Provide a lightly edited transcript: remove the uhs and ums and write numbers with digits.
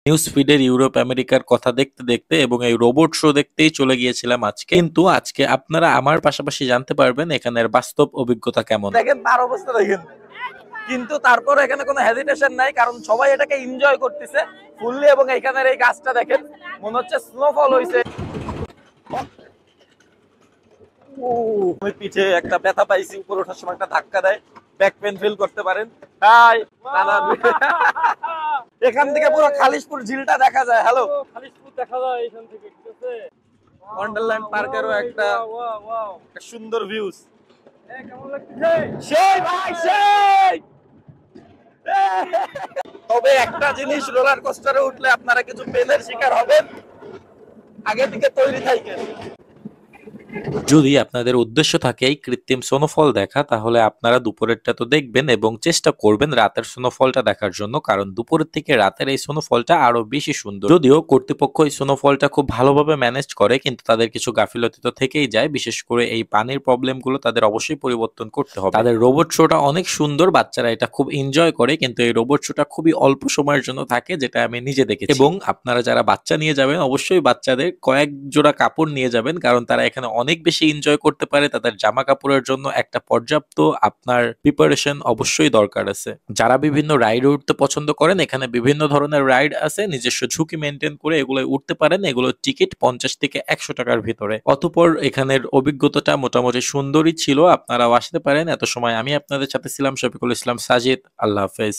News ফিডের Europe আমেরিকার কথা দেখতে দেখতে এবং এই রোবট শো দেখতেই চলে গিয়েছিলাম আজকে। কিন্তু আজকে আপনারা আমার পাশাপাশি জানতে পারবেন এখানের বাস্তব অভিজ্ঞতা কেমন। দেখেন তার অবস্থা দেখেন, কিন্তু তারপর এখানে কোনো হেজিটেশন নাই, কারণ সবাই এটাকে এনজয় করতেছে ফুললি। এবং এখানের এই গাছটা দেখেন, মনে হচ্ছে স্নোফল হইছে। আমি পিঠে একটা ব্যথা পাইছি, উপর ওঠার সময় একটা ধাক্কা দেয়, ব্যাক পেন ফিল করতে পারেন। হাই এখান থেকে পুরো খালিশপুর ঝিলটা দেখা যায়। হ্যালো, খালিশপুর দেখা যায় এখান থেকে, ঠিক আছে। ওয়ান্ডারল্যান্ড পার্কেরও একটা সুন্দর ভিউজ। কেমন লাগছে? সেই ভাই সেই। তবে একটা জিনিস, রোলার কোস্টারে উঠলে আপনারা কিছু পেনের শিকার হবেন, আগে থেকে তৈরি থাকেন। যদি আপনাদের উদ্দেশ্য থাকে এই কৃত্রিম স্নোফল দেখা, তাহলে আপনারা দুপুরেরটা তো দেখবেন এবং চেষ্টা করবেন রাতের স্নোফলটা দেখার জন্য, কারণ দুপুরের থেকে রাতের এই স্নোফলটা আরো বেশি সুন্দর। যদিও কর্তৃপক্ষ এই স্নোফলটা খুব ভালোভাবে ম্যানেজ করে, কিন্তু তাদের কিছু গাফিলতি তো থেকেই যায়। বিশেষ করে এই পানির প্রবলেমগুলো তাদের অবশ্যই পরিবর্তন করতে হবে। তাদের রোবট শোটা অনেক সুন্দর, বাচ্চারা এটা খুব এনজয় করে, কিন্তু এই রোবট শোটা খুবই অল্প সময়ের জন্য থাকে, যেটা আমি নিজে দেখেছি। এবং আপনারা যারা বাচ্চা নিয়ে যাবেন, অবশ্যই বাচ্চাদের কয়েক জোড়া কাপড় নিয়ে যাবেন, কারণ তারা এখানে অনেক বেশি এনজয় করতে পারে। তাদের জামা কাপড়ের জন্য একটা পর্যাপ্ত আপনার প্রিপারেশন অবশ্যই দরকার আছে। যারা বিভিন্ন রাইড উঠতে পছন্দ করেন, এখানে বিভিন্ন ধরনের রাইড আছে, নিজস্ব ঝুঁকি মেনটেন করে এগুলো উঠতে পারেন। এগুলোর টিকিট 50 থেকে 100 টাকার ভিতরে। অতঃপর এখানের অভিজ্ঞতাটা মোটামুটি সুন্দরই ছিল, আপনারাও আসতে পারেন। এত সময় আমি আপনাদের সাথে ছিলাম শফিকুল ইসলাম সাজিদ। আল্লাহ হাফেজ।